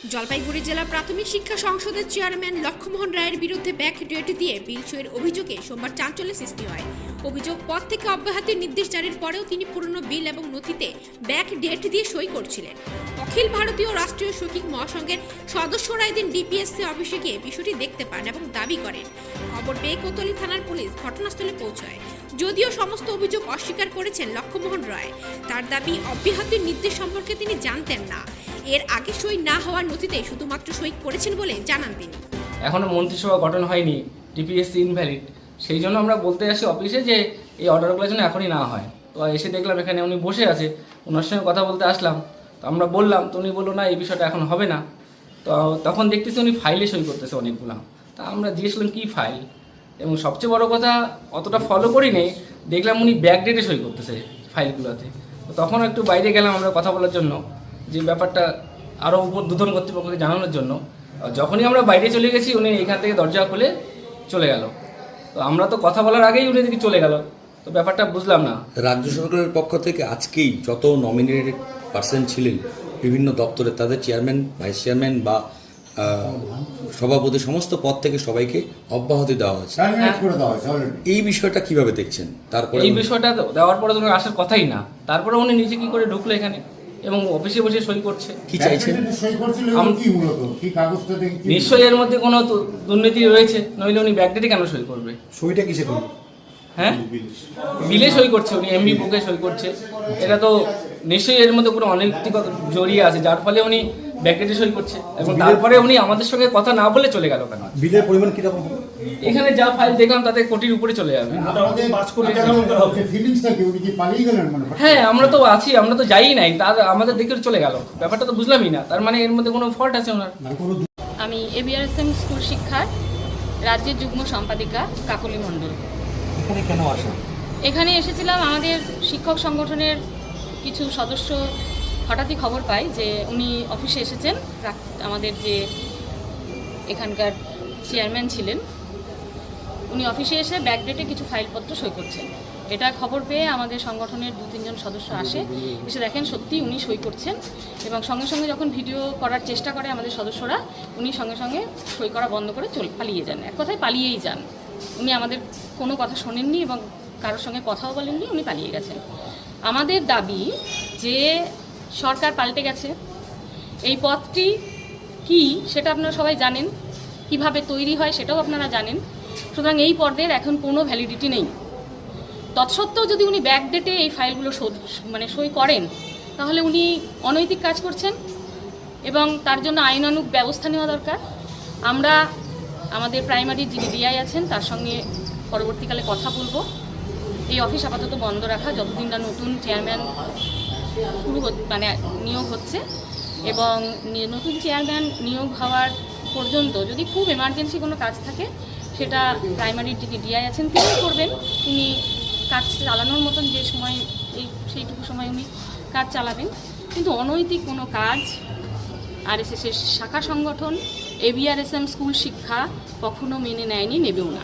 জলপাইগুড়ি জেলা প্রাথমিক শিক্ষা সংসদের চেয়ারম্যান লক্ষ্যমোহন রায়ের বিরুদ্ধে ব্যাক ডেট দিয়ে বিল সইয়ের অভিযোগে সোমবার চাঞ্চল্যের সৃষ্টি হয়। অভিযোগ, পদ থেকে অব্যাহতির নির্দেশ জারির পরেও তিনি পুরনো বিল এবং নথিতে ব্যাক ডেট দিয়ে সই করছিলেন। অখিল ভারতীয় রাষ্ট্রীয় শৈক্ষিক মহাসংঘের সদস্যরা এদিন ডিপিএসসি অফিসে গিয়ে বিষয়টি দেখতে পান এবং দাবি করেন। খবর পেয়ে কোতোয়ালি থানার পুলিশ ঘটনাস্থলে পৌঁছায়। যদিও সমস্ত অভিযোগ অস্বীকার করেছেন লক্ষ্যমোহন রায়। তার দাবি, অব্যাহতির নির্দেশ সম্পর্কে তিনি জানতেন না। এর আগে সই না হওয়ার নথিতে শুধুমাত্র সই করেছেন বলে জানান তিনি। এখনো মন্ত্রিসভা গঠন হয়নি, ডিপিএসসি ইনভ্যালিড, সেই জন্য আমরা বলতে আসি অফিসে যে এই অর্ডারগুলো যেন এখনই না হয়। তো এসে দেখলাম এখানে উনি বসে আছে, ওনার সঙ্গে কথা বলতে আসলাম। তো আমরা বললাম, তো উনি বললো না, এই বিষয়টা এখন হবে না। তো তখন দেখতেছি উনি ফাইলে সই করতেছে অনেকগুলো। তা আমরা জিজ্ঞেস করলাম কী ফাইল, এবং সবচেয়ে বড় কথা অতটা ফলো করি নেই, দেখলাম উনি ব্যাক ডেটে সই করতেছে ফাইলগুলোতে। তো তখন একটু বাইরে গেলাম আমরা কথা বলার জন্য, যে ব্যাপারটা আরও ঊর্ধ্বতন কর্তৃপক্ষকে জানানোর জন্য। যখনই আমরা বাইরে চলে গেছি, উনি এখান থেকে দরজা খুলে চলে গেল। তো আমরা তো কথা বলার আগেই উনি দিকে চলে গেল। তো ব্যাপারটা বুঝলাম না। রাজ্য সরকারের পক্ষ থেকে আজকেই যত নমিনেটেড পার্সন ছিলেন বিভিন্ন দপ্তরে, তাদের চেয়ারম্যান, ভাইস চেয়ারম্যান বা সভাপতি সমস্ত পদ থেকে সবাইকে অব্যাহতি দেওয়া হয়েছে। এই বিষয়টা কিভাবে দেখছেন? তারপরে এই বিষয়টা দেওয়ার পরে তো আসার কথাই না, তারপরে উনি নিজে কি করে ঢুকলো এখানে এবং অফিসে বসে সই করছে। কি চাইছেন? নিশ্চয়ই এর মধ্যে কোনো দুর্নীতি রয়েছে, নইলে উনি ব্যাকডেটে কেন সই করবে? সইটা কিসে করবে? হ্যাঁ, বিলে সই করছে উনি, এমবি বুকে সই করছে। এটা তো নিশ্চয়ই এর মধ্যে কোনো অনৈতিকতা জড়িয়ে আছে, যার ফলে উনি ব্যাকডেটে সই করছে। এবং তারপরে উনি আমাদের সঙ্গে কথা না বলে চলে গেল কেন? বিলের পরিমাণ কিরকম? এখানে যা ফাইল দেখলাম তাতে কোটির উপরে চলে যাবে। হ্যাঁ, আমরা তো আছি, আমরা তো যাই নাই, তার আমাদের দেখে চলে গেল। ব্যাপারটা তো বুঝলামই না। তার মানে এর মধ্যে কোনো ফল্ট আছে ওনার। আমি এবিআরএসএম স্কুল শিক্ষার রাজ্যের যুগ্ম সম্পাদিকা কাকলি মণ্ডল। এখানে কেন আসা? এখানে এসেছিলাম, আমাদের শিক্ষক সংগঠনের কিছু সদস্য হঠাৎই খবর পায় যে উনি অফিসে এসেছেন। আমাদের যে এখানকার চেয়ারম্যান ছিলেন, উনি অফিসে এসে ব্যাকডেটে কিছু ফাইলপত্র সই করছেন। এটা খবর পেয়ে আমাদের সংগঠনের 2-3 জন সদস্য আসে, এসে দেখেন সত্যি উনি সই করছেন। এবং সঙ্গে সঙ্গে যখন ভিডিও করার চেষ্টা করে আমাদের সদস্যরা, উনি সঙ্গে সঙ্গে সই করা বন্ধ করে পালিয়ে যান। এক কথায় পালিয়েই যান। উনি আমাদের কোনো কথা শোনেননি এবং কারোর সঙ্গে কথাও বলেননি, উনি পালিয়ে গেছেন। আমাদের দাবি যে সরকার পাল্টে গেছে, এই পদটি কি সেটা আপনারা সবাই জানেন, কিভাবে তৈরি হয় সেটাও আপনারা জানেন। সুতরাং এই পদের এখন কোনো ভ্যালিডিটি নেই। তৎসত্ত্বেও যদি উনি ব্যাকডেটে এই ফাইলগুলো সই করেন, তাহলে উনি অনৈতিক কাজ করছেন এবং তার জন্য আইনানুগ ব্যবস্থা নেওয়া দরকার। আমরা আমাদের প্রাইমারি যিনি ডিআই আছেন তার সঙ্গে পরবর্তীকালে কথা বলবো। এই অফিস আপাতত বন্ধ রাখা, যতদিন না নতুন চেয়ারম্যান নিয়োগ হচ্ছে, এবং নতুন চেয়ারম্যান নিয়োগ হওয়ার পর্যন্ত যদি খুব এমার্জেন্সি কোনো কাজ থাকে, সেটা প্রাইমারির যিনি ডিআই আছেন তিনি করবেন। তিনি কাজ চালানোর মতন যে সময়, সেইটুকু সময় উনি কাজ চালাবেন। কিন্তু অনৈতিক কোনো কাজ আরএসএসের শাখা সংগঠন এবিআরএসএম স্কুল শিক্ষা কখনো মেনে নেয়নি, নেবেও না।